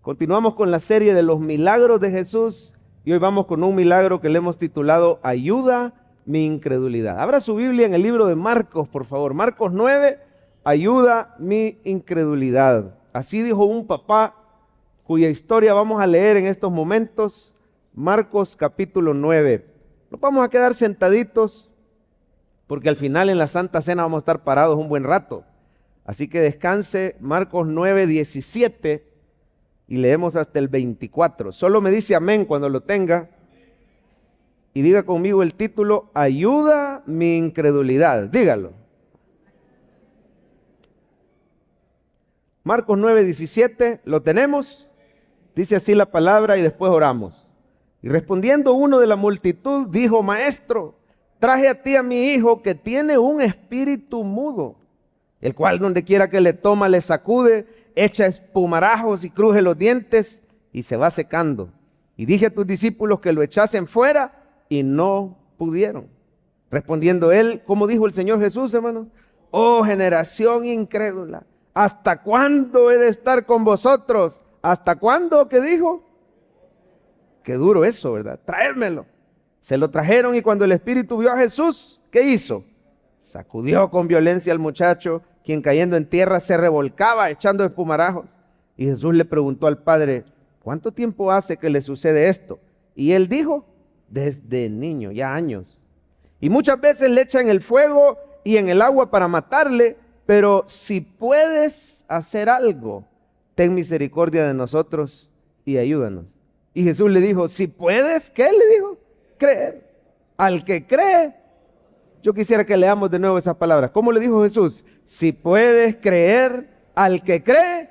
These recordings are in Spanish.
Continuamos con la serie de los milagros de Jesús y hoy vamos con un milagro que le hemos titulado Ayuda mi incredulidad. Abra su Biblia en el libro de Marcos, por favor. Marcos 9, ayuda mi incredulidad. Así dijo un papá cuya historia vamos a leer en estos momentos. Marcos capítulo 9. Nos vamos a quedar sentaditos porque al final en la Santa Cena vamos a estar parados un buen rato. Así que descanse. Marcos 9, 17 y leemos hasta el 24. Solo me dice amén cuando lo tenga y diga conmigo el título, Ayuda mi incredulidad. Dígalo. Marcos 9, 17, ¿lo tenemos? Dice así la palabra y después oramos. Y respondiendo uno de la multitud, dijo, Maestro, traje a ti a mi hijo que tiene un espíritu mudo, el cual donde quiera que le toma, le sacude, echa espumarajos y cruje los dientes y se va secando. Y dije a tus discípulos que lo echasen fuera y no pudieron. Respondiendo él, ¿cómo dijo el Señor Jesús, hermano? Oh generación incrédula, ¿hasta cuándo he de estar con vosotros? ¿Hasta cuándo? ¿Qué dijo? Qué duro eso, ¿verdad? Traédmelo. Se lo trajeron y cuando el espíritu vio a Jesús, ¿qué hizo? Sacudió con violencia al muchacho, quien cayendo en tierra se revolcaba echando espumarajos. Y Jesús le preguntó al padre, ¿cuánto tiempo hace que le sucede esto? Y él dijo, desde niño, ya años. Y muchas veces le echan el fuego y en el agua para matarle, pero si puedes hacer algo, ten misericordia de nosotros y ayúdanos. Y Jesús le dijo, si puedes, ¿qué le dijo? Creer. Al que cree. Yo quisiera que leamos de nuevo esas palabras. ¿Cómo le dijo Jesús? Si puedes creer, al que cree,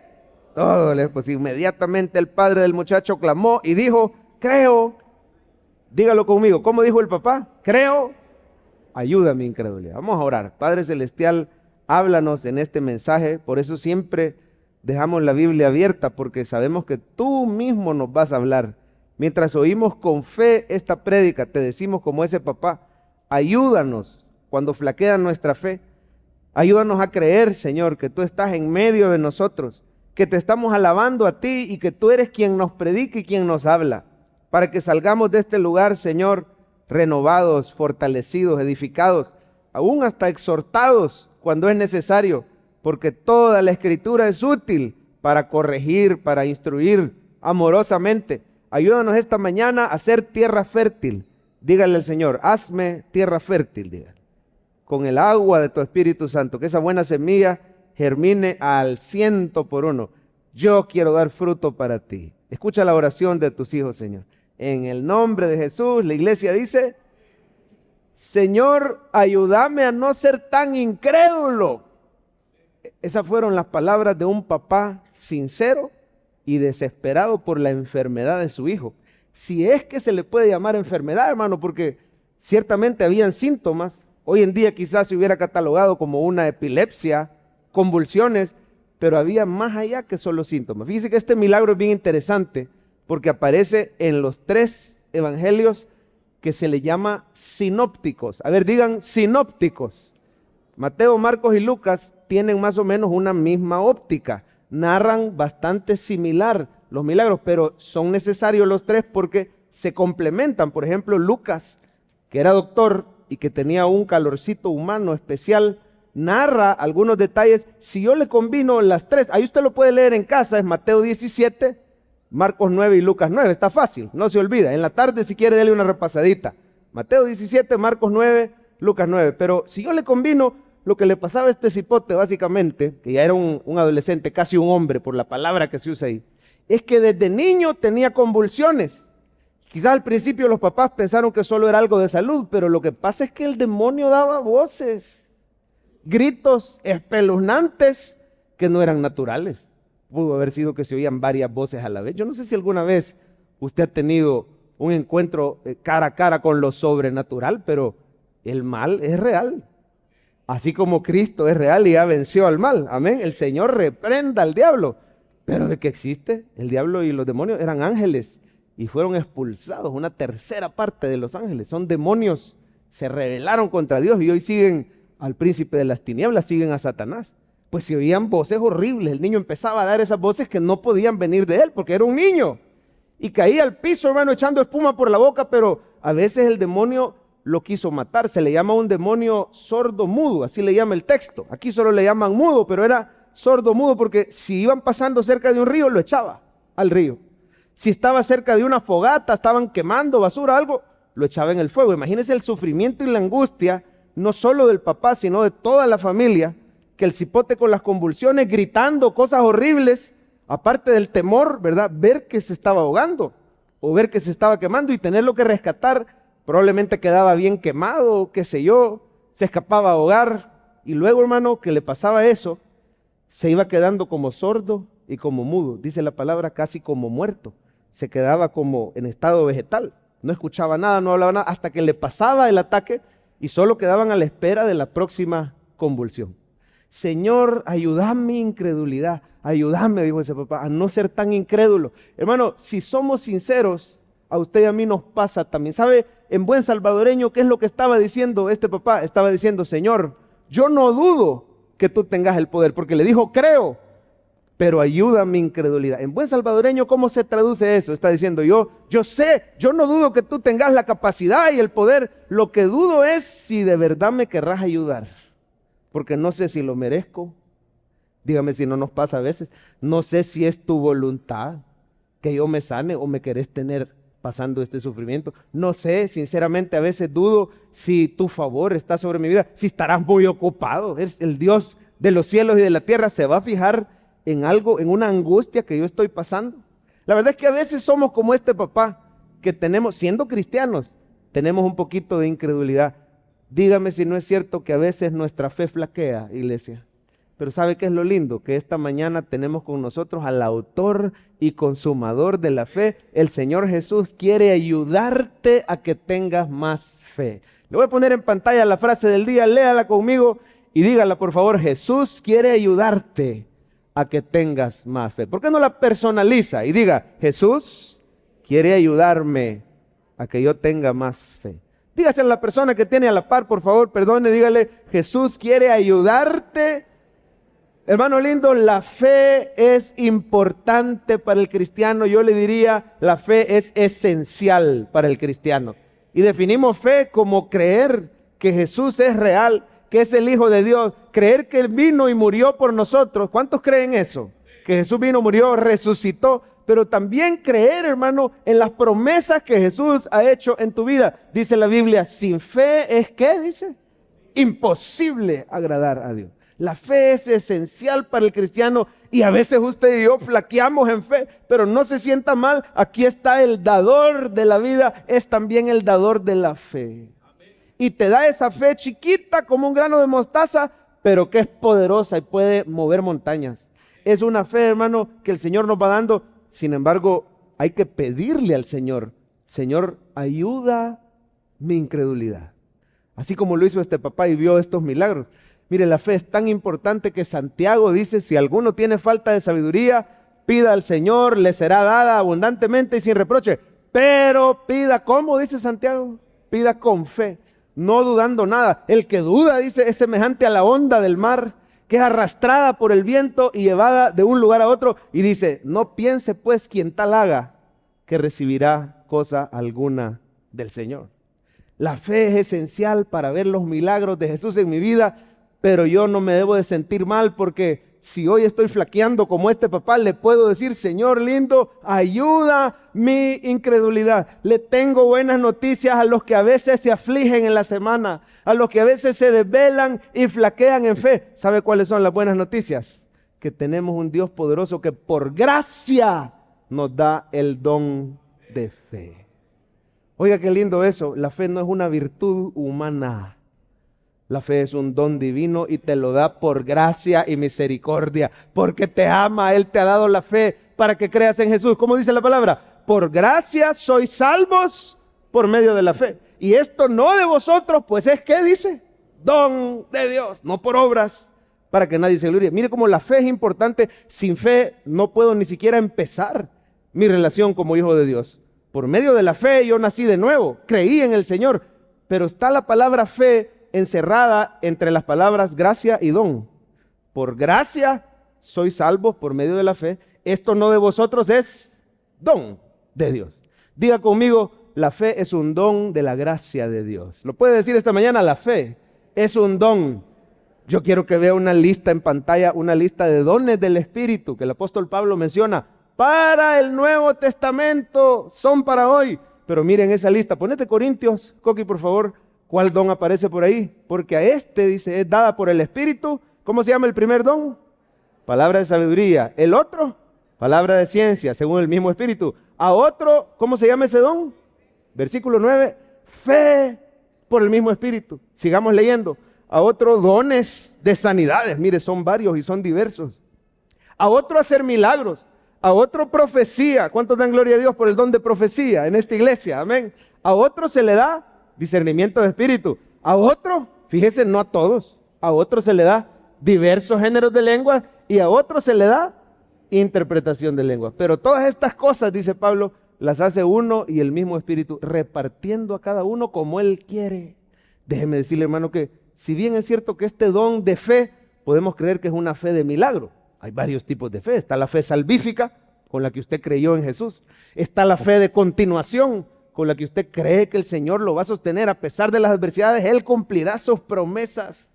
todo le es posible. Inmediatamente el padre del muchacho clamó y dijo, creo. Dígalo conmigo. ¿Cómo dijo el papá? Creo. Ayuda mi incredulidad. Vamos a orar. Padre Celestial, háblanos en este mensaje. Por eso siempre dejamos la Biblia abierta, porque sabemos que tú mismo nos vas a hablar. Mientras oímos con fe esta prédica, te decimos como ese papá, ayúdanos cuando flaquea nuestra fe. Ayúdanos a creer, Señor, que tú estás en medio de nosotros, que te estamos alabando a ti y que tú eres quien nos predica y quien nos habla, para que salgamos de este lugar, Señor, renovados, fortalecidos, edificados, aún hasta exhortados cuando es necesario, porque toda la Escritura es útil para corregir, para instruir amorosamente. Ayúdanos esta mañana a ser tierra fértil. Dígale al Señor, hazme tierra fértil, dígale, con el agua de tu Espíritu Santo, que esa buena semilla germine al 100%. Yo quiero dar fruto para ti. Escucha la oración de tus hijos, Señor. En el nombre de Jesús, la iglesia dice, Señor, ayúdame a no ser tan incrédulo. Esas fueron las palabras de un papá sincero y desesperado por la enfermedad de su hijo. Si es que se le puede llamar enfermedad, hermano, porque ciertamente habían síntomas. Hoy en día quizás se hubiera catalogado como una epilepsia, convulsiones, pero había más allá que solo síntomas. Fíjese que este milagro es bien interesante porque aparece en los 3 evangelios que se le llama sinópticos. A ver, digan sinópticos. Mateo, Marcos y Lucas tienen más o menos una misma óptica. Narran bastante similar los milagros, pero son necesarios los 3 porque se complementan. Por ejemplo, Lucas, que era doctor y que tenía un calorcito humano especial, narra algunos detalles. Si yo le combino las 3, ahí usted lo puede leer en casa, es Mateo 17, Marcos 9 y Lucas 9, está fácil, no se olvida. En la tarde si quiere dele una repasadita. Mateo 17, Marcos 9, Lucas 9, pero si yo le combino lo que le pasaba a este cipote básicamente, que ya era un adolescente, casi un hombre por la palabra que se usa ahí, es que desde niño tenía convulsiones. Quizás al principio los papás pensaron que solo era algo de salud, pero lo que pasa es que el demonio daba voces, gritos espeluznantes que no eran naturales. Pudo haber sido que se oían varias voces a la vez. Yo no sé si alguna vez usted ha tenido un encuentro cara a cara con lo sobrenatural, pero el mal es real. Así como Cristo es real y ya venció al mal. Amén. El Señor reprenda al diablo. Pero de que existe, el diablo y los demonios eran ángeles y fueron expulsados. Una tercera parte de los ángeles son demonios. Se rebelaron contra Dios y hoy siguen al príncipe de las tinieblas, siguen a Satanás. pues se oían voces horribles. El niño empezaba a dar esas voces que no podían venir de él, porque era un niño. Y caía al piso, hermano, echando espuma por la boca, pero a veces el demonio lo quiso matar. Se le llama un demonio sordo mudo, así le llama el texto. Aquí solo le llaman mudo, pero era sordo mudo porque si iban pasando cerca de un río, lo echaba al río. Si estaba cerca de una fogata, estaban quemando basura, algo, lo echaba en el fuego. Imagínense el sufrimiento y la angustia, no solo del papá, sino de toda la familia, que el cipote con las convulsiones, gritando cosas horribles, aparte del temor, ¿verdad? Ver que se estaba ahogando o ver que se estaba quemando y tenerlo que rescatar, probablemente quedaba bien quemado, qué sé yo, se escapaba a ahogar. Y luego, hermano, que le pasaba eso, se iba quedando como sordo y como mudo. Dice la palabra, casi como muerto. Se quedaba como en estado vegetal. No escuchaba nada, no hablaba nada, hasta que le pasaba el ataque y solo quedaban a la espera de la próxima convulsión. Señor, ayúdame mi incredulidad. Ayúdame, dijo ese papá, a no ser tan incrédulo. Hermano, si somos sinceros, a usted y a mí nos pasa también. ¿Sabe? En buen salvadoreño, ¿qué es lo que estaba diciendo este papá? Estaba diciendo, Señor, yo no dudo que tú tengas el poder, porque le dijo, creo, pero ayuda mi incredulidad. En buen salvadoreño, ¿cómo se traduce eso? Está diciendo, yo sé, yo no dudo que tú tengas la capacidad y el poder. Lo que dudo es si de verdad me querrás ayudar, porque no sé si lo merezco. Dígame si no nos pasa a veces. No sé si es tu voluntad que yo me sane o me querés tener pasando este sufrimiento. No sé, sinceramente a veces dudo si tu favor está sobre mi vida, si estarás muy ocupado. El Dios de los cielos y de la tierra se va a fijar en algo, en una angustia que yo estoy pasando. La verdad es que a veces somos como este papá, que tenemos, siendo cristianos, tenemos un poquito de incredulidad. Dígame si no es cierto que a veces nuestra fe flaquea, iglesia. Pero ¿sabe qué es lo lindo? Que esta mañana tenemos con nosotros al autor y consumador de la fe. El Señor Jesús quiere ayudarte a que tengas más fe. Le voy a poner en pantalla la frase del día, léala conmigo y dígala por favor. Jesús quiere ayudarte a que tengas más fe. ¿Por qué no la personaliza y diga, Jesús quiere ayudarme a que yo tenga más fe? Dígase a la persona que tiene a la par, por favor, perdone, dígale, Jesús quiere ayudarte. Hermano lindo, la fe es importante para el cristiano. Yo le diría, la fe es esencial para el cristiano. Y definimos fe como creer que Jesús es real, que es el Hijo de Dios, creer que Él vino y murió por nosotros. ¿Cuántos creen eso? Que Jesús vino, murió, resucitó. Pero también creer, hermano, en las promesas que Jesús ha hecho en tu vida. Dice la Biblia, sin fe es, ¿qué dice? Imposible agradar a Dios. La fe es esencial para el cristiano y a veces usted y yo flaqueamos en fe, pero no se sienta mal. Aquí está el dador de la vida, es también el dador de la fe. Y te da esa fe chiquita como un grano de mostaza, pero que es poderosa y puede mover montañas. Es una fe, hermano, que el Señor nos va dando. Sin embargo, hay que pedirle al Señor, Señor, ayuda mi incredulidad. Así como lo hizo este papá y vio estos milagros. Mire, la fe es tan importante que Santiago dice, si alguno tiene falta de sabiduría, pida al Señor, le será dada abundantemente y sin reproche. Pero pida, ¿cómo dice Santiago? Pida con fe, no dudando nada. El que duda, dice, es semejante a la onda del mar, que es arrastrada por el viento y llevada de un lugar a otro. Y dice, no piense pues quien tal haga, que recibirá cosa alguna del Señor. La fe es esencial para ver los milagros de Jesús en mi vida. Pero yo no me debo de sentir mal porque si hoy estoy flaqueando como este papá, le puedo decir, Señor lindo, ayuda mi incredulidad. Le tengo buenas noticias a los que a veces se afligen en la semana, a los que a veces se desvelan y flaquean en fe. ¿Sabe cuáles son las buenas noticias? Que tenemos un Dios poderoso que por gracia nos da el don de fe. Oiga, qué lindo eso. La fe no es una virtud humana. La fe es un don divino y te lo da por gracia y misericordia, porque te ama. Él te ha dado la fe para que creas en Jesús. ¿Cómo dice la palabra? Por gracia sois salvos por medio de la fe. Y esto no de vosotros, pues es, ¿qué dice? Don de Dios, no por obras, para que nadie se gloríe. Mire cómo la fe es importante. Sin fe no puedo ni siquiera empezar mi relación como hijo de Dios. Por medio de la fe yo nací de nuevo, creí en el Señor, pero está la palabra fe encerrada entre las palabras gracia y don. por gracia sois salvos por medio de la fe. Esto no de vosotros, es don de Dios. Diga conmigo, la fe es un don de la gracia de Dios. ¿Lo puede decir esta mañana? La fe es un don. Yo quiero que vea una lista en pantalla, una lista de dones del Espíritu que el apóstol Pablo menciona para el Nuevo Testamento, son para hoy. Pero miren esa lista, ponete Corintios, Coqui, por favor, ¿cuál don aparece por ahí? Porque a este, dice, es dada por el Espíritu. ¿Cómo se llama el primer don? Palabra de sabiduría. El otro, palabra de ciencia, según el mismo Espíritu. A otro, ¿cómo se llama ese don? Versículo 9, fe por el mismo Espíritu. Sigamos leyendo. A otro, dones de sanidades. Mire, son varios y son diversos. A otro, hacer milagros. A otro, profecía. ¿Cuántos dan gloria a Dios por el don de profecía en esta iglesia? Amén. A otro se le da discernimiento de espíritu. A otro, fíjese, no a todos. A otro se le da diversos géneros de lengua y a otro se le da interpretación de lengua. Pero todas estas cosas, dice Pablo, las hace uno y el mismo Espíritu, repartiendo a cada uno como Él quiere. Déjeme decirle, hermano, que si bien es cierto que este don de fe, podemos creer que es una fe de milagro. Hay varios tipos de fe. Está la fe salvífica, con la que usted creyó en Jesús. Está la fe de continuación, con la que usted cree que el Señor lo va a sostener. A pesar de las adversidades, Él cumplirá sus promesas.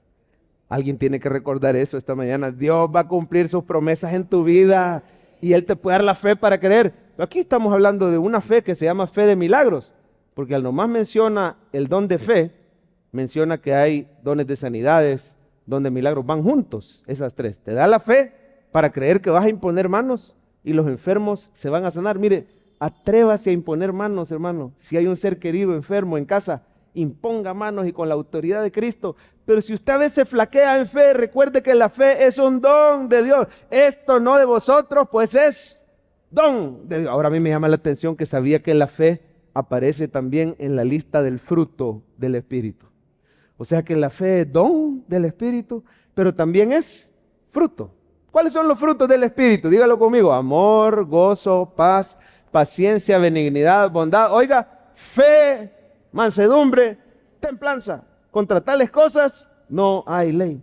Alguien tiene que recordar eso esta mañana. Dios va a cumplir sus promesas en tu vida y Él te puede dar la fe para creer. Pero aquí estamos hablando de una fe que se llama fe de milagros, porque al nomás menciona el don de fe, menciona que hay dones de sanidades, don de milagros, van juntos esas tres. Te da la fe para creer que vas a imponer manos y los enfermos se van a sanar. Mire, atrévase a imponer manos, hermano. Si hay un ser querido enfermo en casa, imponga manos y con la autoridad de Cristo. Pero si usted a veces flaquea en fe, recuerde que la fe es un don de Dios. Esto no de vosotros, pues es don de Dios. Ahora a mí me llama la atención que sabía que la fe aparece también en la lista del fruto del Espíritu. O sea que la fe es don del Espíritu, pero también es fruto. ¿Cuáles son los frutos del Espíritu? Dígalo conmigo. Amor, gozo, paz, paciencia, benignidad, bondad. Oiga, fe, mansedumbre, templanza. Contra tales cosas no hay ley.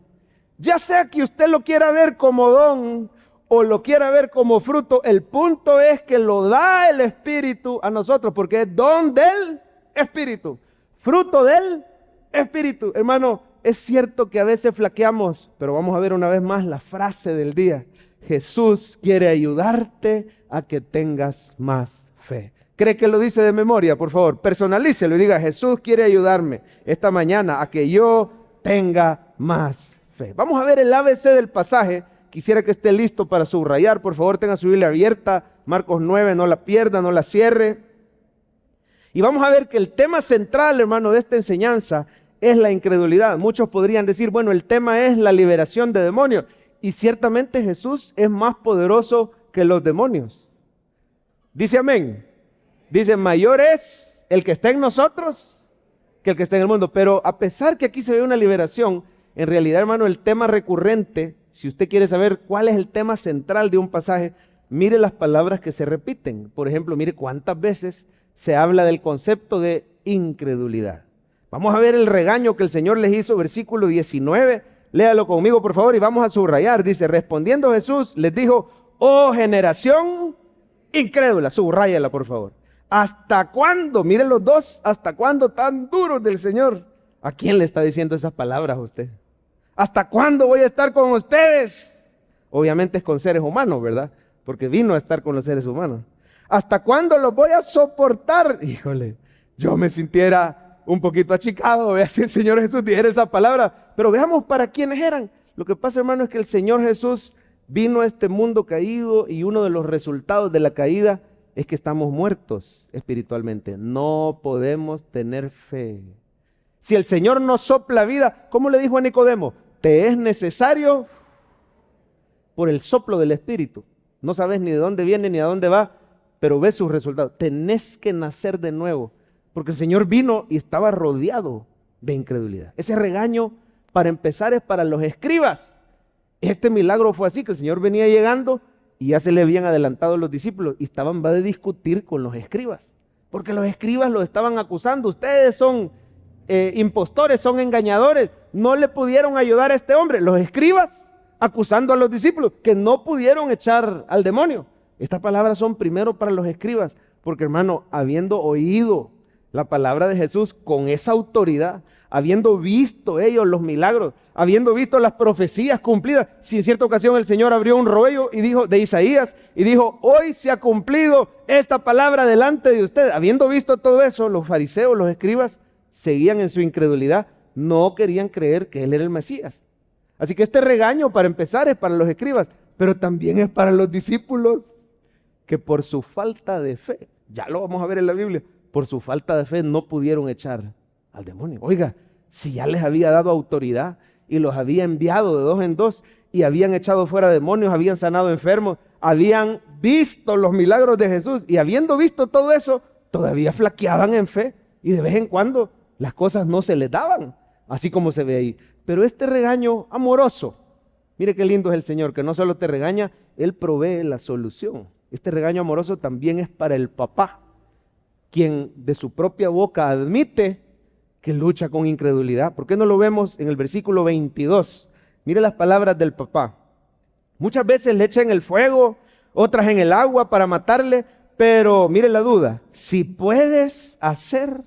Ya sea que usted lo quiera ver como don o lo quiera ver como fruto, el punto es que lo da el Espíritu a nosotros, porque es don del Espíritu, fruto del Espíritu. Hermano, es cierto que a veces flaqueamos, pero vamos a ver una vez más la frase del día. Jesús quiere ayudarte a que tengas más fe. ¿Cree que lo dice de memoria? Por favor, personalícelo y diga, Jesús quiere ayudarme esta mañana a que yo tenga más fe. Vamos a ver el ABC del pasaje. Quisiera que esté listo para subrayar. Por favor, tenga su Biblia abierta. Marcos 9, no la pierda, no la cierre. Y vamos a ver que el tema central, hermano, de esta enseñanza es la incredulidad. Muchos podrían decir, bueno, el tema es la liberación de demonios. Y ciertamente Jesús es más poderoso que los demonios. Dice amén. Dice, mayor es el que está en nosotros que el que está en el mundo. Pero a pesar que aquí se ve una liberación, en realidad, hermano, el tema recurrente, si usted quiere saber cuál es el tema central de un pasaje, mire las palabras que se repiten. Por ejemplo, mire cuántas veces se habla del concepto de incredulidad. Vamos a ver el regaño que el Señor les hizo, versículo 19. Léalo conmigo, por favor, y vamos a subrayar. Dice, respondiendo Jesús, les dijo, oh generación incrédula. Subráyala, por favor. ¿Hasta cuándo? Miren los dos, ¿hasta cuándo tan duros del Señor? ¿A quién le está diciendo esas palabras a usted? ¿Hasta cuándo voy a estar con ustedes? Obviamente es con seres humanos, ¿verdad? Porque vino a estar con los seres humanos. ¿Hasta cuándo los voy a soportar? Híjole, yo me sintiera un poquito achicado, vea si el Señor Jesús dijera esa palabra. Pero veamos para quiénes eran. Lo que pasa, hermano, es que el Señor Jesús vino a este mundo caído y uno de los resultados de la caída es que estamos muertos espiritualmente. No podemos tener fe. Si el Señor nos sopla vida, ¿cómo le dijo a Nicodemo? Te es necesario por el soplo del Espíritu. No sabes ni de dónde viene ni a dónde va, pero ves sus resultados. Tenés que nacer de nuevo, porque el Señor vino y estaba rodeado de incredulidad. Ese regaño, para empezar, es para los escribas. Este milagro fue así, que el Señor venía llegando y ya se le habían adelantado los discípulos y estaban va a discutir con los escribas, porque los escribas los estaban acusando. Ustedes son impostores, son engañadores, no le pudieron ayudar a este hombre. Los escribas acusando a los discípulos que no pudieron echar al demonio. Estas palabras son primero para los escribas, porque hermano, habiendo oído la palabra de Jesús con esa autoridad, habiendo visto ellos los milagros, habiendo visto las profecías cumplidas, si en cierta ocasión el Señor abrió un rollo y dijo de Isaías y dijo, hoy se ha cumplido esta palabra delante de ustedes. Habiendo visto todo eso, los fariseos, los escribas, seguían en su incredulidad, no querían creer que Él era el Mesías. Así que este regaño, para empezar, es para los escribas, pero también es para los discípulos, que por su falta de fe, ya lo vamos a ver en la Biblia, por su falta de fe no pudieron echar al demonio. Oiga, si ya les había dado autoridad y los había enviado de 2 en 2 y habían echado fuera demonios, habían sanado enfermos, habían visto los milagros de Jesús y habiendo visto todo eso, todavía flaqueaban en fe y de vez en cuando las cosas no se les daban, así como se ve ahí. Pero este regaño amoroso, mire qué lindo es el Señor, que no solo te regaña, Él provee la solución. Este regaño amoroso también es para el papá, quien de su propia boca admite que lucha con incredulidad. ¿Por qué no lo vemos en el versículo 22? Mire las palabras del papá. Muchas veces le echan en el fuego, otras en el agua para matarle, pero mire la duda, si puedes hacer,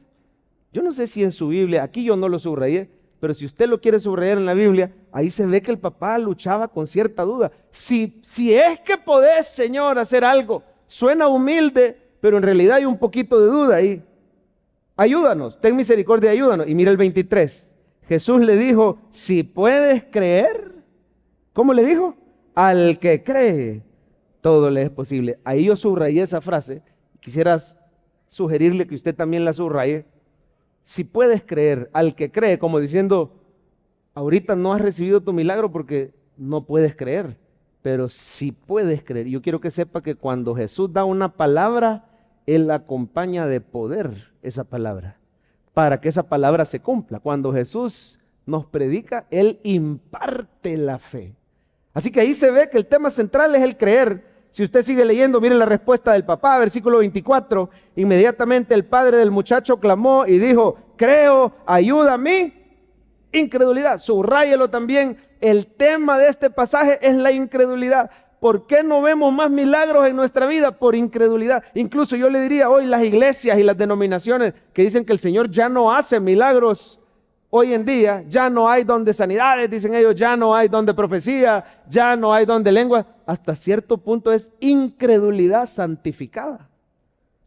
yo no sé si en su Biblia, aquí yo no lo subrayé, pero si usted lo quiere subrayar en la Biblia, ahí se ve que el papá luchaba con cierta duda. Si es que podés, Señor, hacer algo, suena humilde, pero en realidad hay un poquito de duda ahí. Ayúdanos, ten misericordia, ayúdanos. Y mira el 23. Jesús le dijo, si puedes creer, ¿cómo le dijo? Al que cree, todo le es posible. Ahí yo subrayé esa frase. Quisieras sugerirle que usted también la subraye. Si puedes creer, al que cree, como diciendo, ahorita no has recibido tu milagro porque no puedes creer, pero si puedes creer. Yo quiero que sepa que cuando Jesús da una palabra, Él la acompaña de poder esa palabra, para que esa palabra se cumpla. Cuando Jesús nos predica, Él imparte la fe. Así que ahí se ve que el tema central es el creer. Si usted sigue leyendo, mire la respuesta del papá, versículo 24. Inmediatamente el padre del muchacho clamó y dijo, creo, ayuda a mí. Incredulidad, subráyelo también. El tema de este pasaje es la incredulidad. ¿Por qué no vemos más milagros en nuestra vida? Por incredulidad. Incluso yo le diría hoy las iglesias y las denominaciones que dicen que el Señor ya no hace milagros. Hoy en día ya no hay don de sanidades, dicen ellos, ya no hay don de profecía, ya no hay don de lengua. Hasta cierto punto es incredulidad santificada.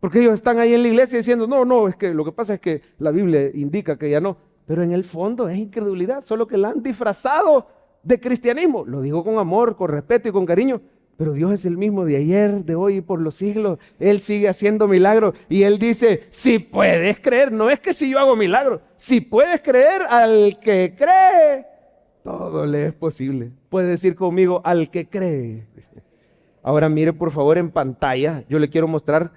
Porque ellos están ahí en la iglesia diciendo, no, es que lo que pasa es que la Biblia indica que ya no. Pero en el fondo es incredulidad, solo que la han disfrazado de cristianismo. Lo digo con amor, con respeto y con cariño. Pero Dios es el mismo de ayer, de hoy y por los siglos. Él sigue haciendo milagros. Y Él dice, si puedes creer, no es que si yo hago milagros. Si puedes creer, al que cree, todo le es posible. Puede decir conmigo, al que cree. Ahora mire por favor en pantalla, yo le quiero mostrar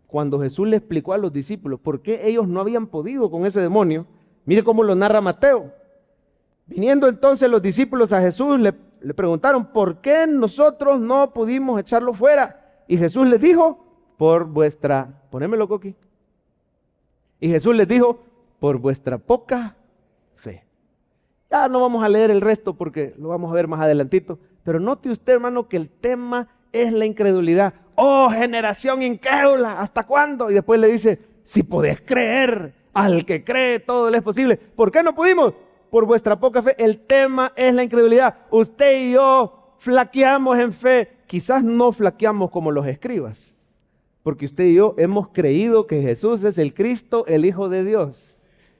cuando Jesús le explicó a los discípulos por qué ellos no habían podido con ese demonio. Mire cómo lo narra Mateo. Viniendo entonces los discípulos a Jesús, le preguntaron, ¿por qué nosotros no pudimos echarlo fuera? Y Jesús les dijo, ponémelo Coqui. Y Jesús les dijo, por vuestra poca fe. Ya no vamos a leer el resto porque lo vamos a ver más adelantito. Pero note usted, hermano, que el tema es la incredulidad. Oh, generación incrédula, ¿hasta cuándo? Y después le dice, si podés creer, al que cree todo le es posible. ¿Por qué no pudimos? Por vuestra poca fe. El tema es la incredulidad. Usted y yo flaqueamos en fe. Quizás no flaqueamos como los escribas, porque usted y yo hemos creído que Jesús es el Cristo, el Hijo de Dios.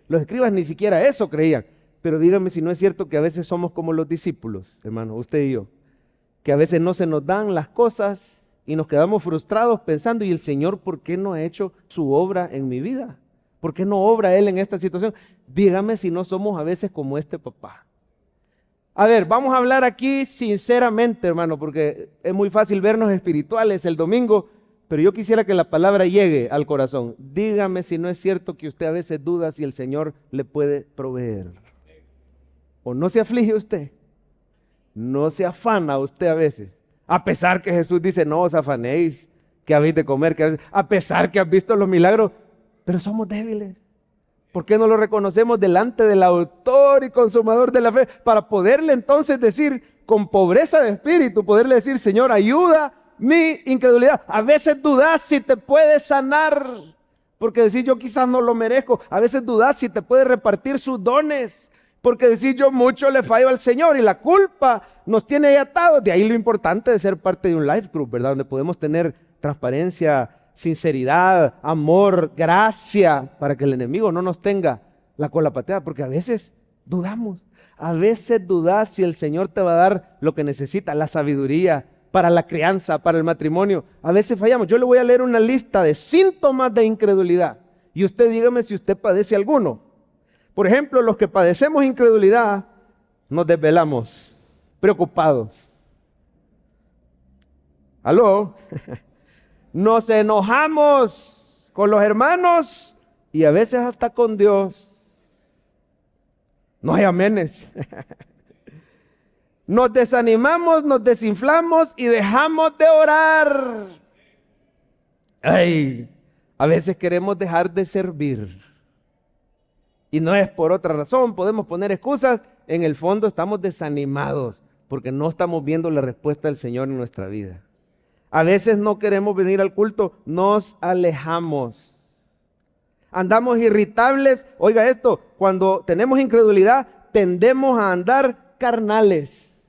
Los escribas ni siquiera eso creían. Pero dígame si no es cierto que a veces somos como los discípulos, hermano, usted y yo, que a veces no se nos dan las cosas y nos quedamos frustrados pensando, ¿y el Señor por qué no ha hecho su obra en mi vida? ¿Por qué no obra Él en esta situación? Dígame si no somos a veces como este papá. A ver, vamos a hablar aquí sinceramente, hermano, porque es muy fácil vernos espirituales el domingo, pero yo quisiera que la palabra llegue al corazón. Dígame si no es cierto que usted a veces duda si el Señor le puede proveer. ¿O no se aflige usted? ¿No se afana usted a veces? A pesar que Jesús dice, no os afanéis, que habéis de comer, a pesar que has visto los milagros, pero somos débiles. ¿Por qué no lo reconocemos delante del autor y consumador de la fe? Para poderle entonces decir, con pobreza de espíritu, poderle decir, Señor, ayuda mi incredulidad. A veces dudas si te puede sanar, porque decir yo quizás no lo merezco. A veces dudas si te puede repartir sus dones, porque decir yo mucho le fallo al Señor y la culpa nos tiene ahí atados. De ahí lo importante de ser parte de un life group, ¿verdad? Donde podemos tener transparencia, sinceridad, amor, gracia, para que el enemigo no nos tenga la cola pateada, porque a veces dudamos. A veces dudas si el Señor te va a dar lo que necesita, la sabiduría para la crianza, para el matrimonio. A veces fallamos. Yo le voy a leer una lista de síntomas de incredulidad y usted dígame si usted padece alguno. Por ejemplo, los que padecemos incredulidad nos desvelamos, preocupados. ¿Aló? Nos enojamos con los hermanos y a veces hasta con Dios. No hay amenes. Nos desanimamos, nos desinflamos y dejamos de orar. Ay, a veces queremos dejar de servir. Y no es por otra razón, podemos poner excusas. En el fondo estamos desanimados porque no estamos viendo la respuesta del Señor en nuestra vida. A veces no queremos venir al culto, nos alejamos. Andamos irritables. Oiga esto, cuando tenemos incredulidad, tendemos a andar carnales.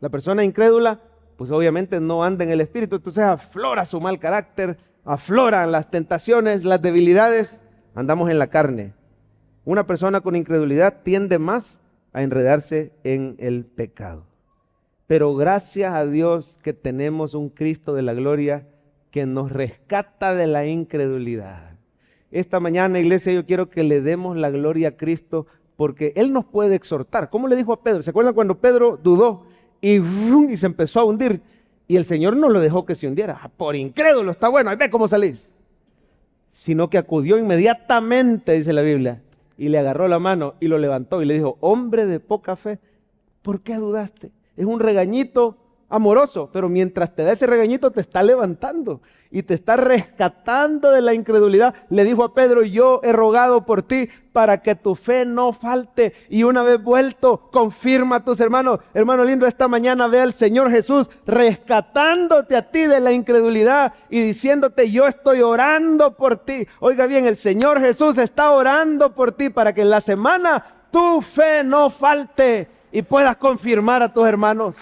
La persona incrédula, pues obviamente no anda en el Espíritu, entonces aflora su mal carácter, afloran las tentaciones, las debilidades, andamos en la carne. Una persona con incredulidad tiende más a enredarse en el pecado. Pero gracias a Dios que tenemos un Cristo de la gloria que nos rescata de la incredulidad. Esta mañana, iglesia, yo quiero que le demos la gloria a Cristo porque Él nos puede exhortar. ¿Cómo le dijo a Pedro? ¿Se acuerdan cuando Pedro dudó y se empezó a hundir? Y el Señor no lo dejó que se hundiera. Por incrédulo, está bueno, ahí ve cómo salís. Sino que acudió inmediatamente, dice la Biblia, y le agarró la mano y lo levantó y le dijo, hombre de poca fe, ¿por qué dudaste? Es un regañito amoroso, pero mientras te da ese regañito te está levantando y te está rescatando de la incredulidad. Le dijo a Pedro, yo he rogado por ti para que tu fe no falte y una vez vuelto confirma a tus hermanos. Hermano lindo, esta mañana ve al Señor Jesús rescatándote a ti de la incredulidad y diciéndote, yo estoy orando por ti. Oiga bien, el Señor Jesús está orando por ti para que en la semana tu fe no falte y puedas confirmar a tus hermanos.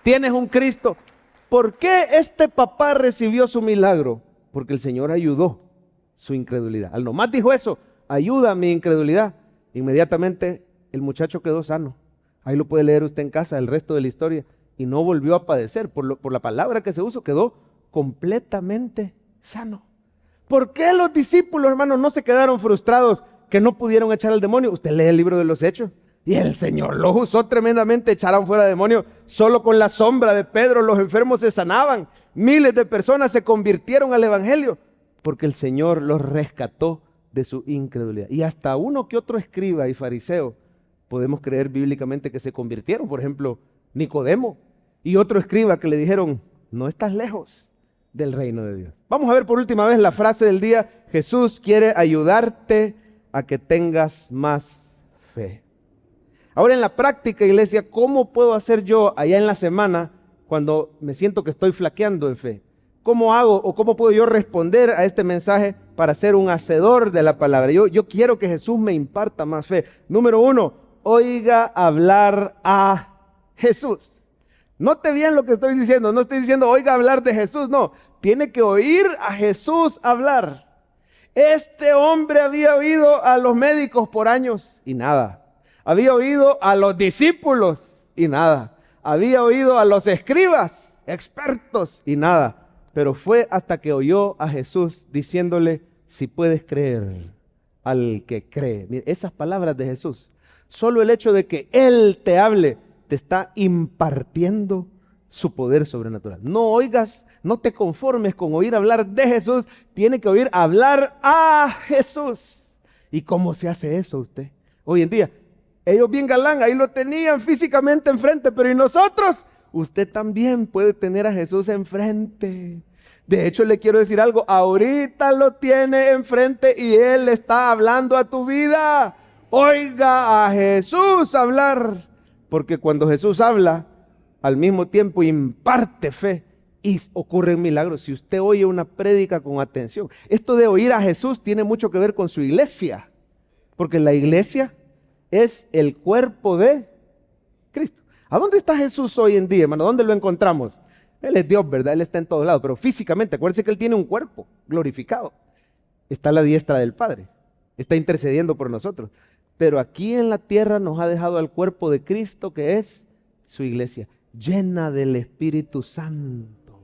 Tienes un Cristo. ¿Por qué este papá recibió su milagro? Porque el Señor ayudó su incredulidad. Al nomás dijo eso, ayuda a mi incredulidad. Inmediatamente el muchacho quedó sano. Ahí lo puede leer usted en casa, el resto de la historia. Y no volvió a padecer. Por la palabra que se usó, quedó completamente sano. ¿Por qué los discípulos, hermanos, no se quedaron frustrados que no pudieron echar al demonio? Usted lee el libro de los Hechos. Y el Señor los usó tremendamente, echaron fuera demonios. Solo con la sombra de Pedro los enfermos se sanaban. Miles de personas se convirtieron al Evangelio porque el Señor los rescató de su incredulidad. Y hasta uno que otro escriba y fariseo podemos creer bíblicamente que se convirtieron. Por ejemplo, Nicodemo y otro escriba que le dijeron, no estás lejos del reino de Dios. Vamos a ver por última vez la frase del día. Jesús quiere ayudarte a que tengas más fe. Ahora en la práctica, iglesia, ¿cómo puedo hacer yo allá en la semana cuando me siento que estoy flaqueando en fe? ¿Cómo hago o cómo puedo yo responder a este mensaje para ser un hacedor de la palabra? Yo quiero que Jesús me imparta más fe. Número 1, oiga hablar a Jesús. Note bien lo que estoy diciendo. No estoy diciendo oiga hablar de Jesús, no. Tiene que oír a Jesús hablar. Este hombre había oído a los médicos por años y nada. Había oído a los discípulos y nada. Había oído a los escribas, expertos y nada. Pero fue hasta que oyó a Jesús diciéndole, si puedes creer al que cree. Mire, esas palabras de Jesús, solo el hecho de que Él te hable, te está impartiendo su poder sobrenatural. No oigas, no te conformes con oír hablar de Jesús, tiene que oír hablar a Jesús. ¿Y cómo se hace eso usted? Hoy en día, ellos bien galán, ahí lo tenían físicamente enfrente, pero ¿y nosotros? Usted también puede tener a Jesús enfrente. De hecho, le quiero decir algo, ahorita lo tiene enfrente y Él está hablando a tu vida. Oiga a Jesús hablar, porque cuando Jesús habla, al mismo tiempo imparte fe y ocurren milagros. Si usted oye una prédica con atención, esto de oír a Jesús tiene mucho que ver con su iglesia, porque la iglesia es el cuerpo de Cristo. ¿A dónde está Jesús hoy en día, hermano? ¿Dónde lo encontramos? Él es Dios, ¿verdad? Él está en todos lados, pero físicamente, acuérdense que Él tiene un cuerpo glorificado. Está a la diestra del Padre, está intercediendo por nosotros. Pero aquí en la tierra nos ha dejado al cuerpo de Cristo, que es su iglesia, llena del Espíritu Santo.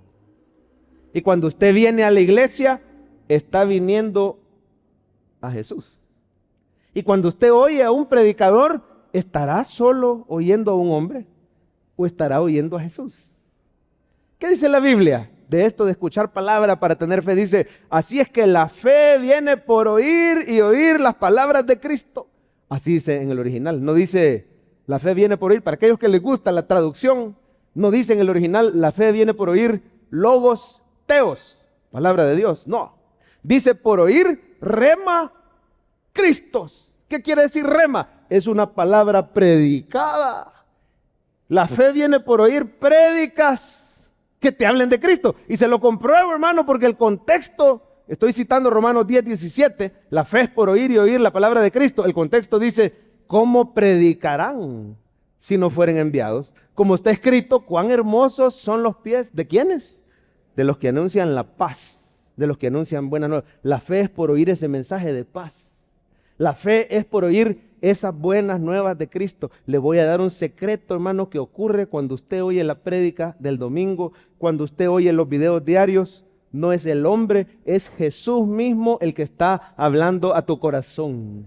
Y cuando usted viene a la iglesia, está viniendo a Jesús. Y cuando usted oye a un predicador, ¿estará solo oyendo a un hombre o estará oyendo a Jesús? ¿Qué dice la Biblia de esto de escuchar palabra para tener fe? Dice, así es que la fe viene por oír y oír las palabras de Cristo. Así dice en el original. No dice, la fe viene por oír. Para aquellos que les gusta la traducción, no dice en el original, la fe viene por oír logos teos, palabra de Dios. No, dice por oír rema Cristos. ¿Qué quiere decir rema? Es una palabra predicada. La fe viene por oír prédicas que te hablen de Cristo. Y se lo compruebo, hermano, porque el contexto, estoy citando Romanos 10:17, la fe es por oír y oír la palabra de Cristo. El contexto dice, ¿cómo predicarán si no fueren enviados? Como está escrito, cuán hermosos son los pies, ¿de quiénes? De los que anuncian la paz, de los que anuncian buenas nuevas. La fe es por oír ese mensaje de paz. La fe es por oír esas buenas nuevas de Cristo. Le voy a dar un secreto, hermano, que ocurre cuando usted oye la prédica del domingo, cuando usted oye los videos diarios. No es el hombre, es Jesús mismo el que está hablando a tu corazón.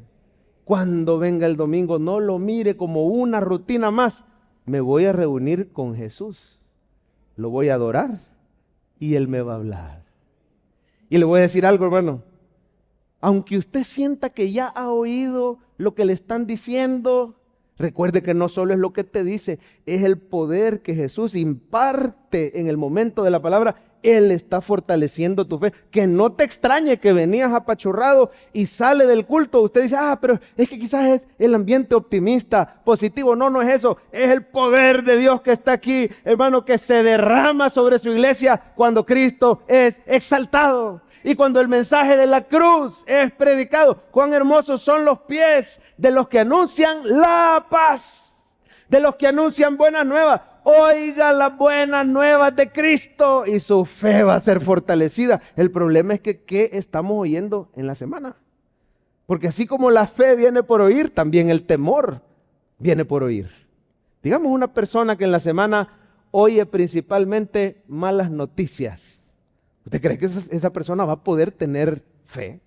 Cuando venga el domingo, no lo mire como una rutina más. Me voy a reunir con Jesús, lo voy a adorar y Él me va a hablar. Y le voy a decir algo, hermano. Aunque usted sienta que ya ha oído lo que le están diciendo, recuerde que no solo es lo que te dice, es el poder que Jesús imparte en el momento de la palabra. Él está fortaleciendo tu fe. Que no te extrañe que venías apachurrado y sale del culto. Usted dice, pero es que quizás es el ambiente optimista, positivo. No, no es eso. Es el poder de Dios que está aquí, hermano, que se derrama sobre su iglesia cuando Cristo es exaltado. Y cuando el mensaje de la cruz es predicado, cuán hermosos son los pies de los que anuncian la paz, de los que anuncian buenas nuevas. Oiga las buenas nuevas de Cristo y su fe va a ser fortalecida. El problema es que ¿qué estamos oyendo en la semana? Porque así como la fe viene por oír, también el temor viene por oír. Digamos una persona que en la semana oye principalmente malas noticias. ¿Usted cree que esa persona va a poder tener fe?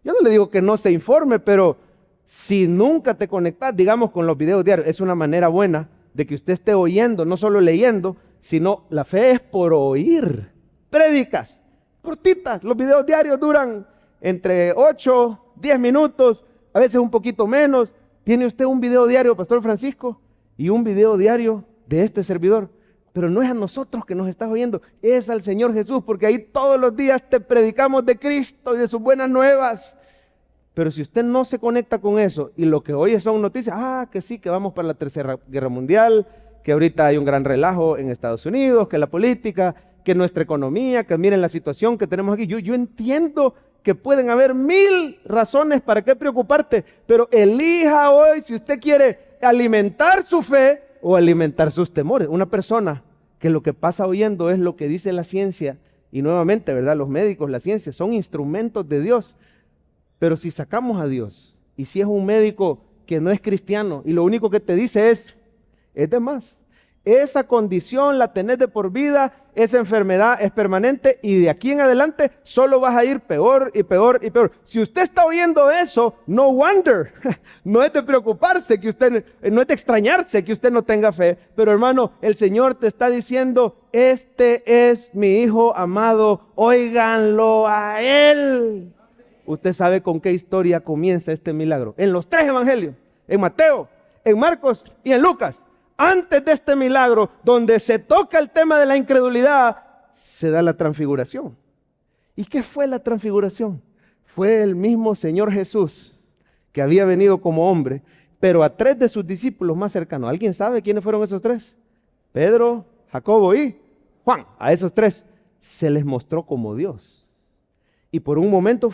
Yo no le digo que no se informe, pero si nunca te conectas, digamos, con los videos diarios, es una manera buena de que usted esté oyendo, no solo leyendo, sino la fe es por oír. Prédicas cortitas, los videos diarios duran entre 8, 10 minutos, a veces un poquito menos. Tiene usted un video diario, Pastor Francisco, y un video diario de este servidor. Pero no es a nosotros que nos estás oyendo, es al Señor Jesús, porque ahí todos los días te predicamos de Cristo y de sus buenas nuevas. Pero si usted no se conecta con eso y lo que oye son noticias, que sí, que vamos para la Tercera Guerra Mundial, que ahorita hay un gran relajo en Estados Unidos, que la política, que nuestra economía, que miren la situación que tenemos aquí. Yo entiendo que pueden haber 1000 razones para qué preocuparte, pero elija hoy si usted quiere alimentar su fe o alimentar sus temores. Una persona que lo que pasa oyendo es lo que dice la ciencia, y nuevamente, ¿verdad? Los médicos, la ciencia, son instrumentos de Dios. Pero si sacamos a Dios, y si es un médico que no es cristiano, y lo único que te dice es de más. Esa condición la tenés de por vida, esa enfermedad es permanente, y de aquí en adelante solo vas a ir peor y peor y peor. Si usted está oyendo eso, no wonder, no es de preocuparse que usted, no es de extrañarse que usted no tenga fe, pero hermano, el Señor te está diciendo, este es mi Hijo amado, óiganlo a Él. Usted sabe con qué historia comienza este milagro. En los 3 evangelios, en Mateo, en Marcos y en Lucas. Antes de este milagro, donde se toca el tema de la incredulidad, se da la transfiguración. ¿Y qué fue la transfiguración? Fue el mismo Señor Jesús que había venido como hombre, pero a 3 de sus discípulos más cercanos. ¿Alguien sabe quiénes fueron esos 3? Pedro, Jacobo y Juan. A esos 3 se les mostró como Dios. Y por un momento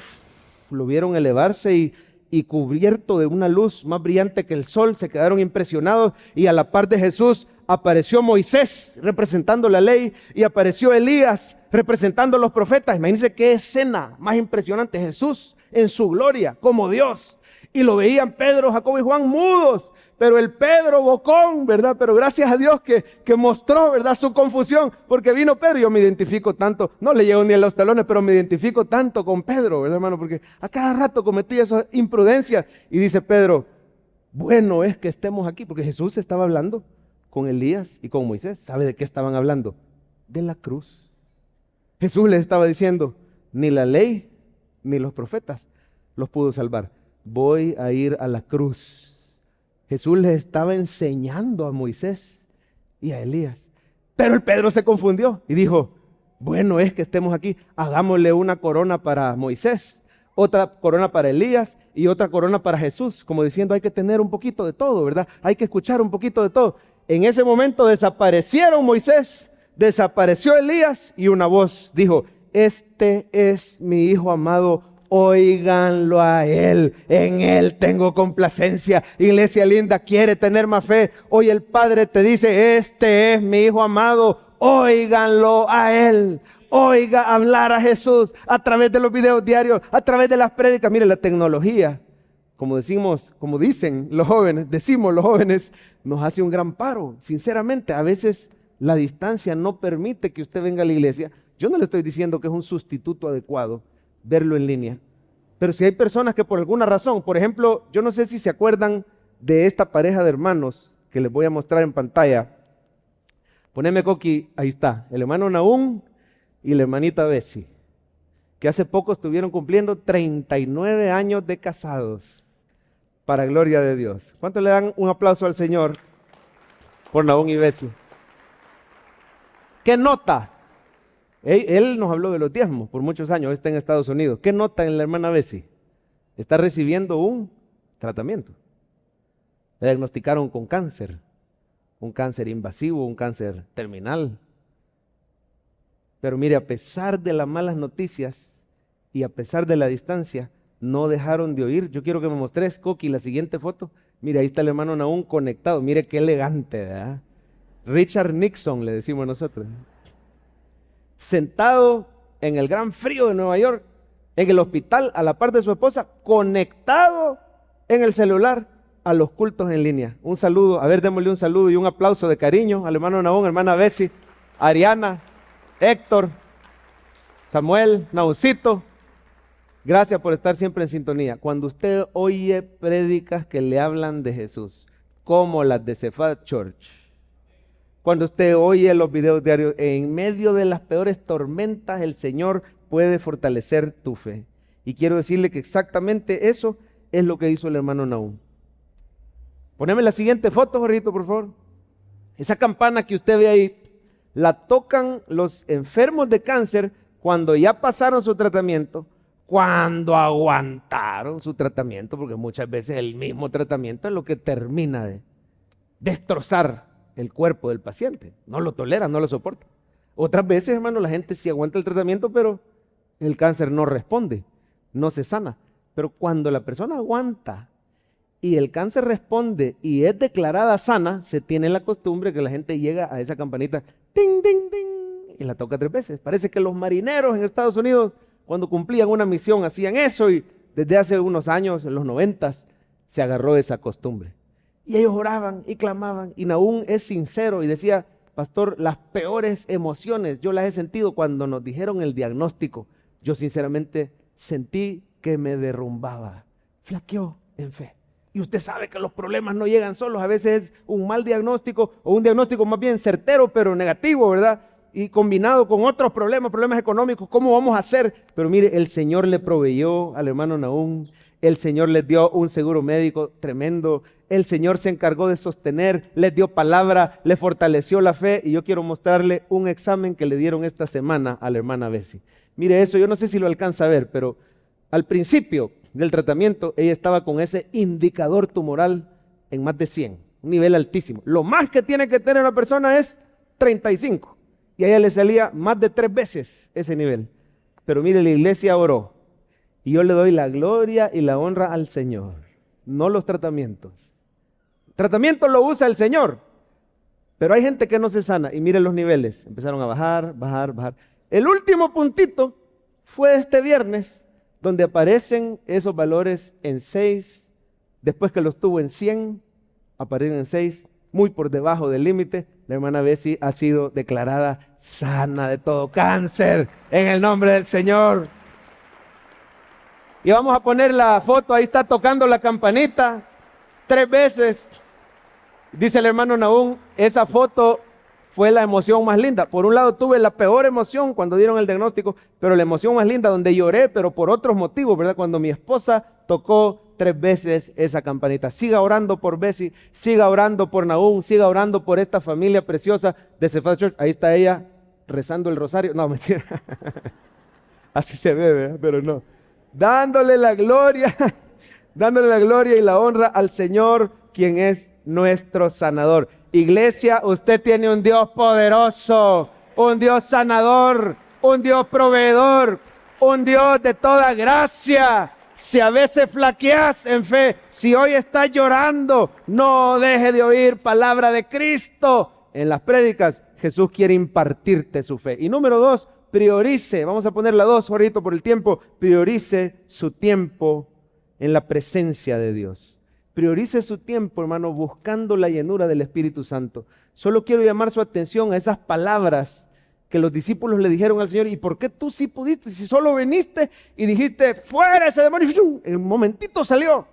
lo vieron elevarse y cubierto de una luz más brillante que el sol, se quedaron impresionados, y a la par de Jesús apareció Moisés representando la ley y apareció Elías representando a los profetas. Imagínense qué escena más impresionante, Jesús en su gloria como Dios. Y lo veían Pedro, Jacobo y Juan mudos, pero el Pedro bocón, ¿verdad? Pero gracias a Dios que mostró, ¿verdad?, su confusión, porque vino Pedro. Yo me identifico tanto, no le llego ni a los talones, pero me identifico tanto con Pedro, ¿verdad, hermano? Porque a cada rato cometía esas imprudencias. Y dice Pedro, bueno es que estemos aquí, porque Jesús estaba hablando con Elías y con Moisés. ¿Sabe de qué estaban hablando? De la cruz. Jesús les estaba diciendo, ni la ley ni los profetas los pudo salvar. Voy a ir a la cruz. Jesús les estaba enseñando a Moisés y a Elías. Pero el Pedro se confundió y dijo, bueno es que estemos aquí, hagámosle una corona para Moisés, otra corona para Elías y otra corona para Jesús. Como diciendo, hay que tener un poquito de todo, ¿verdad? Hay que escuchar un poquito de todo. En ese momento desaparecieron Moisés, desapareció Elías y una voz dijo, este es mi hijo amado, óiganlo a él, en él tengo complacencia. Iglesia linda, quiere tener más fe. Hoy el Padre te dice, este es mi hijo amado, óiganlo a él. Oiga hablar a Jesús a través de los videos diarios, a través de las prédicas. Mire, la tecnología, como dicen los jóvenes, decimos los jóvenes, nos hace un gran paro. Sinceramente, a veces la distancia no permite que usted venga a la iglesia. Yo no le estoy diciendo que es un sustituto adecuado verlo en línea, pero si hay personas que por alguna razón, por ejemplo, yo no sé si se acuerdan de esta pareja de hermanos que les voy a mostrar en pantalla. Poneme, Coqui, ahí está, el hermano Nahum y la hermanita Bessie, que hace poco estuvieron cumpliendo 39 años de casados, para gloria de Dios. ¿Cuánto le dan un aplauso al Señor por Nahum y Bessie? ¿Qué nota? Él nos habló de los diezmos por muchos años, está en Estados Unidos. ¿Qué nota en la hermana Bessie? Está recibiendo un tratamiento. Le diagnosticaron con cáncer, un cáncer invasivo, un cáncer terminal. Pero mire, a pesar de las malas noticias y a pesar de la distancia, no dejaron de oír. Yo quiero que me mostres, Coqui, la siguiente foto. Mire, ahí está el hermano Nahum conectado. Mire qué elegante, ¿verdad? Richard Nixon, le decimos nosotros. Sentado en el gran frío de Nueva York, en el hospital, a la par de su esposa, conectado en el celular a los cultos en línea. Un saludo, a ver, démosle un saludo y un aplauso de cariño al hermano Nahum, hermana Bessie, Ariana, Héctor, Samuel, Nahucito. Gracias por estar siempre en sintonía. Cuando usted oye prédicas que le hablan de Jesús, como las de Cephal Church, cuando usted oye los videos diarios, en medio de las peores tormentas, el Señor puede fortalecer tu fe. Y quiero decirle que exactamente eso es lo que hizo el hermano Nahum. Poneme la siguiente foto, Jorrito, por favor. Esa campana que usted ve ahí, la tocan los enfermos de cáncer cuando ya pasaron su tratamiento, cuando aguantaron su tratamiento, porque muchas veces el mismo tratamiento es lo que termina de destrozar el cuerpo del paciente. No lo tolera, no lo soporta. Otras veces, hermano, la gente sí aguanta el tratamiento, pero el cáncer no responde, no se sana. Pero cuando la persona aguanta y el cáncer responde y es declarada sana, se tiene la costumbre que la gente llega a esa campanita, ting, ting, ting, y la toca 3 veces. Parece que los marineros en Estados Unidos, cuando cumplían una misión, hacían eso, y desde hace unos años, en los 90s, se agarró esa costumbre. Y ellos oraban y clamaban, y Nahum es sincero y decía, pastor, las peores emociones yo las he sentido cuando nos dijeron el diagnóstico. Yo sinceramente sentí que me derrumbaba, flaqueó en fe. Y usted sabe que los problemas no llegan solos, a veces es un mal diagnóstico o un diagnóstico más bien certero pero negativo, ¿verdad? Y combinado con otros problemas económicos, ¿cómo vamos a hacer? Pero mire, el Señor le proveyó al hermano Nahum El Señor les dio un seguro médico tremendo. El Señor se encargó de sostener, les dio palabra, les fortaleció la fe. Y yo quiero mostrarle un examen que le dieron esta semana a la hermana Bessie. Mire eso, yo no sé si lo alcanza a ver, pero al principio del tratamiento ella estaba con ese indicador tumoral en más de 100, un nivel altísimo. Lo más que tiene que tener una persona es 35. Y a ella le salía más de 3 veces ese nivel. Pero mire, la iglesia oró. Y yo le doy la gloria y la honra al Señor, no los tratamientos. Tratamiento lo usa el Señor, pero hay gente que no se sana. Y mire los niveles, empezaron a bajar, bajar, bajar. El último puntito fue este viernes, donde aparecen esos valores en 6, después que los tuvo en 100, aparecen en 6, muy por debajo del límite. La hermana Bessie ha sido declarada sana de todo cáncer, en el nombre del Señor. Y vamos a poner la foto, ahí está tocando la campanita 3 veces. Dice el hermano Nahum, esa foto fue la emoción más linda. Por un lado tuve la peor emoción cuando dieron el diagnóstico, pero la emoción más linda donde lloré, pero por otros motivos, ¿verdad? Cuando mi esposa tocó 3 veces esa campanita. Siga orando por Bessie, siga orando por Nahum, siga orando por esta familia preciosa de Cephal Church. Ahí está ella rezando el rosario. No, mentira. Así se ve, ¿verdad? Pero no. Dándole la gloria y la honra al Señor, quien es nuestro sanador. Iglesia, usted tiene un Dios poderoso, un Dios sanador, un Dios proveedor, un Dios de toda gracia. Si a veces flaqueas en fe, si hoy estás llorando, no deje de oír palabra de Cristo. En las prédicas, Jesús quiere impartirte su fe. Y número 2, priorice, vamos a poner la 2 ahorita por el tiempo, priorice su tiempo en la presencia de Dios. Priorice su tiempo, hermano, buscando la llenura del Espíritu Santo. Solo quiero llamar su atención a esas palabras que los discípulos le dijeron al Señor. ¿Y por qué tú sí pudiste? Si solo viniste y dijiste, fuera ese demonio, en un momentito salió.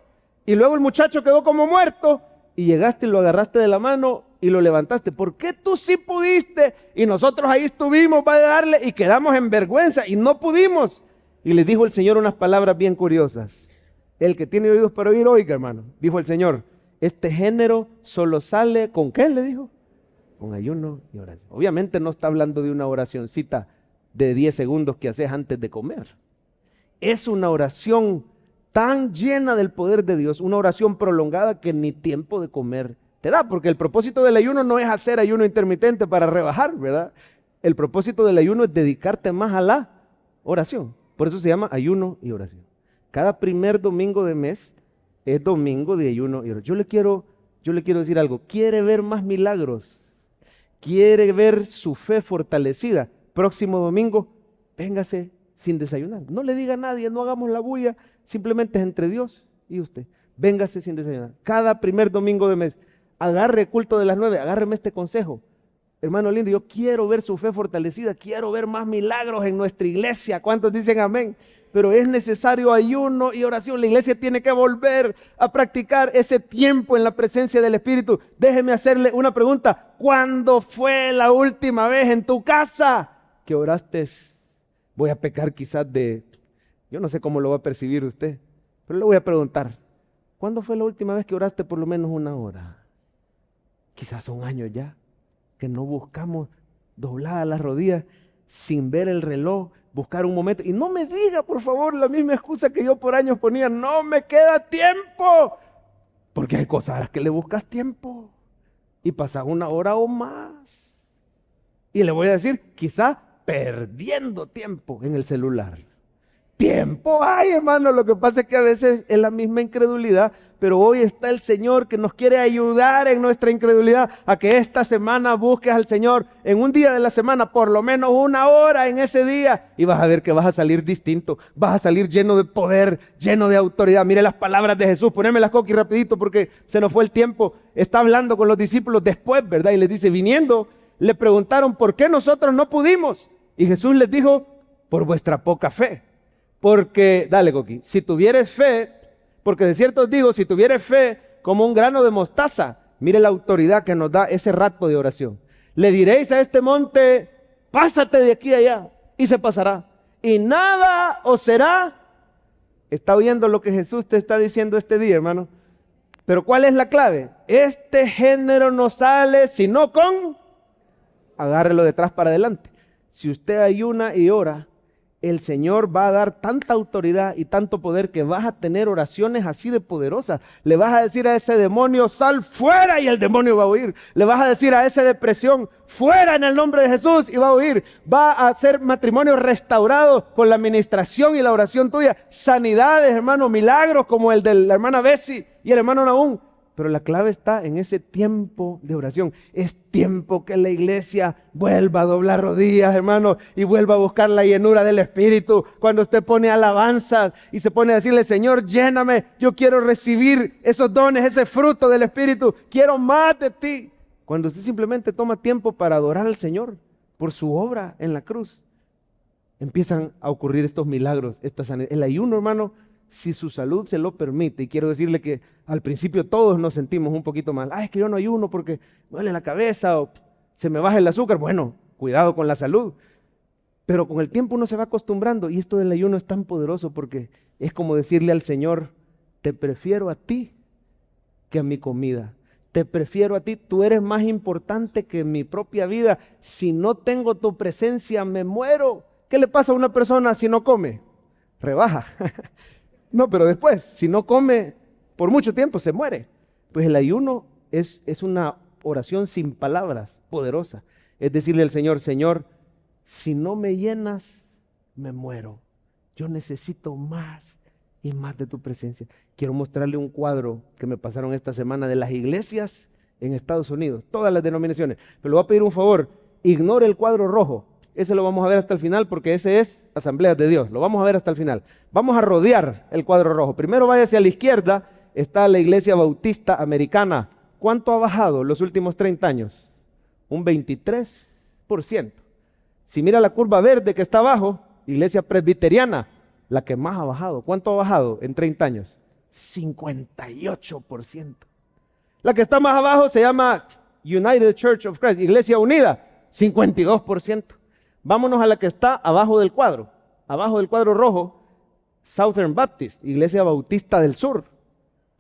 Y luego el muchacho quedó como muerto y llegaste y lo agarraste de la mano y lo levantaste. ¿Por qué tú sí pudiste? Y nosotros ahí estuvimos para darle y quedamos en vergüenza y no pudimos. Y les dijo el Señor unas palabras bien curiosas. El que tiene oídos para oír, oiga, hermano. Dijo el Señor, este género solo sale, ¿con qué? Le dijo, con ayuno y oración. Obviamente no está hablando de una oracioncita de 10 segundos que haces antes de comer. Es una oración tan llena del poder de Dios, una oración prolongada que ni tiempo de comer te da, porque el propósito del ayuno no es hacer ayuno intermitente para rebajar, ¿verdad? El propósito del ayuno es dedicarte más a la oración. Por eso se llama ayuno y oración. Cada primer domingo de mes es domingo de ayuno y oración. Yo le quiero decir algo. ¿Quiere ver más milagros? ¿Quiere ver su fe fortalecida? Próximo domingo, véngase sin desayunar. No le diga a nadie, no hagamos la bulla. Simplemente es entre Dios y usted. Véngase sin desayunar. Cada primer domingo de mes. Agarre el culto de las 9. Agárreme este consejo. Hermano lindo, yo quiero ver su fe fortalecida. Quiero ver más milagros en nuestra iglesia. ¿Cuántos dicen amén? Pero es necesario ayuno y oración. La iglesia tiene que volver a practicar ese tiempo en la presencia del Espíritu. Déjeme hacerle una pregunta. ¿Cuándo fue la última vez en tu casa que oraste? Voy a pecar quizás yo no sé cómo lo va a percibir usted, pero le voy a preguntar. ¿Cuándo fue la última vez que oraste por lo menos 1 hora? Quizás un año ya, que no buscamos dobladas las rodillas sin ver el reloj, buscar un momento. Y no me diga, por favor, la misma excusa que yo por años ponía, no me queda tiempo. Porque hay cosas a las que le buscas tiempo y pasas 1 hora o más. Y le voy a decir, quizá perdiendo tiempo en el celular. Tiempo hay, hermano. Lo que pasa es que a veces es la misma incredulidad, pero hoy está el Señor que nos quiere ayudar en nuestra incredulidad a que esta semana busques al Señor en un día de la semana, por lo menos 1 hora en ese día, y vas a ver que vas a salir distinto, vas a salir lleno de poder, lleno de autoridad. Mire las palabras de Jesús, poneme las coquis rapidito porque se nos fue el tiempo. Está hablando con los discípulos después, ¿verdad? Y les dice, viniendo, le preguntaron, ¿por qué nosotros no pudimos? Y Jesús les dijo, por vuestra poca fe. Porque, dale Coqui, si tuvieres fe, porque de cierto os digo, si tuvieres fe como un grano de mostaza, mire la autoridad que nos da ese rato de oración. Le diréis a este monte, pásate de aquí a allá, y se pasará. Y nada os será ¿Está oyendo lo que Jesús te está diciendo este día, hermano? Pero ¿cuál es la clave? Este género no sale sino con... Agárrelo de atrás para adelante. Si usted ayuna y ora, el Señor va a dar tanta autoridad y tanto poder que vas a tener oraciones así de poderosas. Le vas a decir a ese demonio, sal fuera, y el demonio va a huir. Le vas a decir a esa depresión, fuera en el nombre de Jesús, y va a huir. Va a ser matrimonio restaurado con la administración y la oración tuya. Sanidades, hermano, milagros como el de la hermana Bessie y el hermano Nahum. Pero la clave está en ese tiempo de oración. Es tiempo que la iglesia vuelva a doblar rodillas, hermano, y vuelva a buscar la llenura del Espíritu. Cuando usted pone alabanzas y se pone a decirle, Señor, lléname, yo quiero recibir esos dones, ese fruto del Espíritu, quiero más de ti. Cuando usted simplemente toma tiempo para adorar al Señor por su obra en la cruz, empiezan a ocurrir estos milagros, esta sanidad. El ayuno, hermano, si su salud se lo permite, y quiero decirle que al principio todos nos sentimos un poquito mal. Es que yo no ayuno porque me duele la cabeza o se me baja el azúcar. Bueno, cuidado con la salud. Pero con el tiempo uno se va acostumbrando, y esto del ayuno es tan poderoso porque es como decirle al Señor, te prefiero a ti que a mi comida. Te prefiero a ti, tú eres más importante que mi propia vida. Si no tengo tu presencia, me muero. ¿Qué le pasa a una persona si no come? Rebaja. No, pero después, si no come por mucho tiempo, se muere. Pues el ayuno es una oración sin palabras, poderosa. Es decirle al Señor, Señor, si no me llenas, me muero. Yo necesito más y más de tu presencia. Quiero mostrarle un cuadro que me pasaron esta semana de las iglesias en Estados Unidos, todas las denominaciones. Pero le voy a pedir un favor, ignore el cuadro rojo. Ese lo vamos a ver hasta el final porque ese es Asambleas de Dios. Lo vamos a ver hasta el final. Vamos a rodear el cuadro rojo. Primero váyase a la izquierda, está la Iglesia Bautista Americana. ¿Cuánto ha bajado los últimos 30 años? Un 23%. Si mira la curva verde que está abajo, Iglesia Presbiteriana, la que más ha bajado. ¿Cuánto ha bajado en 30 años? 58%. La que está más abajo se llama United Church of Christ, Iglesia Unida, 52%. Vámonos a la que está abajo del cuadro rojo, Southern Baptist, Iglesia Bautista del Sur,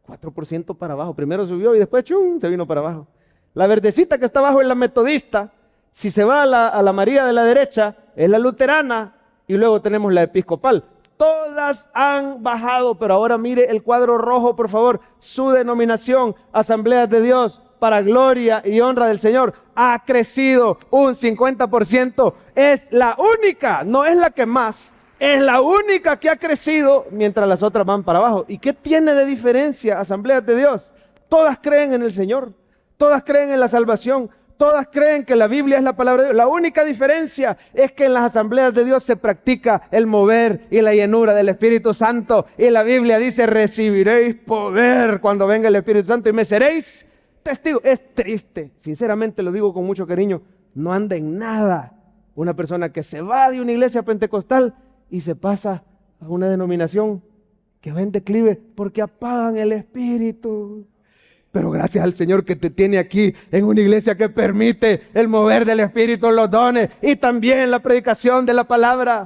4% para abajo. Primero subió y después ¡chum!, se vino para abajo. La verdecita que está abajo es la Metodista. Si se va a la María de la derecha, es la Luterana, y luego tenemos la Episcopal. Todas han bajado, pero ahora mire el cuadro rojo, por favor. Su denominación, Asambleas de Dios, para gloria y honra del Señor, ha crecido un 50%. Es la única, no es la que más, es la única que ha crecido mientras las otras van para abajo. ¿Y qué tiene de diferencia Asambleas de Dios? Todas creen en el Señor, todas creen en la salvación, todas creen que la Biblia es la palabra de Dios. La única diferencia es que en las Asambleas de Dios se practica el mover y la llenura del Espíritu Santo. Y la Biblia dice, recibiréis poder cuando venga el Espíritu Santo y me seréis testigo. Es triste, sinceramente lo digo con mucho cariño, no anda en nada una persona que se va de una iglesia pentecostal y se pasa a una denominación que va en declive porque apagan el Espíritu. Pero gracias al Señor que te tiene aquí en una iglesia que permite el mover del Espíritu, los dones y también la predicación de la palabra.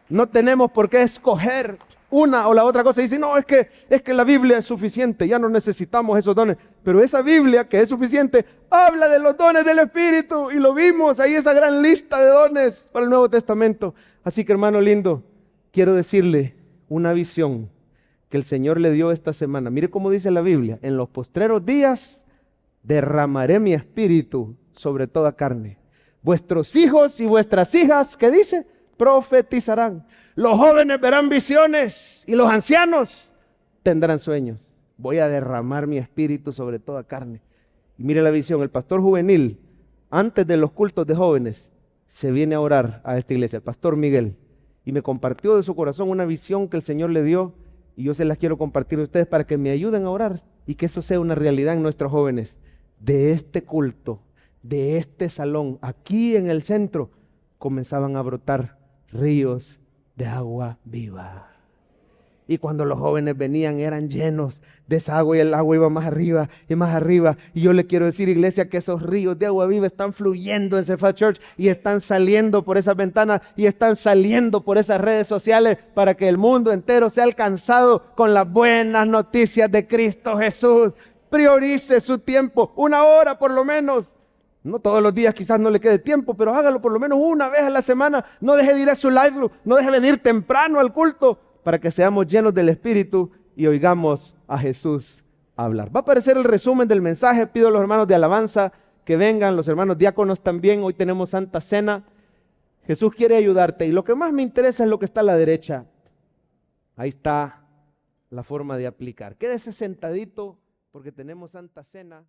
No tenemos por qué escoger una o la otra cosa. Y dice, no, es que la Biblia es suficiente, ya no necesitamos esos dones. Pero esa Biblia que es suficiente habla de los dones del Espíritu y lo vimos ahí, esa gran lista de dones para el Nuevo Testamento. Así que, hermano lindo, quiero decirle una visión que el Señor le dio esta semana. Mire cómo dice la Biblia: en los postreros días derramaré mi espíritu sobre toda carne. Vuestros hijos y vuestras hijas, ¿qué dice? Profetizarán. Los jóvenes verán visiones y los ancianos tendrán sueños. Voy a derramar mi espíritu sobre toda carne. Y mire la visión: el pastor juvenil, antes de los cultos de jóvenes, se viene a orar a esta iglesia, el pastor Miguel, y me compartió de su corazón una visión que el Señor le dio, y yo se las quiero compartir a ustedes para que me ayuden a orar y que eso sea una realidad en nuestros jóvenes. De este culto, de este salón, aquí en el centro, comenzaban a brotar ríos de agua viva. Y cuando los jóvenes venían eran llenos de esa agua y el agua iba más arriba y más arriba. Y yo le quiero decir, iglesia, que esos ríos de agua viva están fluyendo en Cephal Church y están saliendo por esas ventanas y están saliendo por esas redes sociales para que el mundo entero sea alcanzado con las buenas noticias de Cristo Jesús. Priorice su tiempo, 1 hora por lo menos. No todos los días, quizás no le quede tiempo, pero hágalo por lo menos 1 vez a la semana. No deje de ir a su live group, no deje de venir temprano al culto, para que seamos llenos del Espíritu y oigamos a Jesús hablar. Va a aparecer el resumen del mensaje. Pido a los hermanos de alabanza que vengan, los hermanos diáconos también. Hoy tenemos Santa Cena. Jesús quiere ayudarte. Y lo que más me interesa es lo que está a la derecha. Ahí está la forma de aplicar. Quédese sentadito porque tenemos Santa Cena.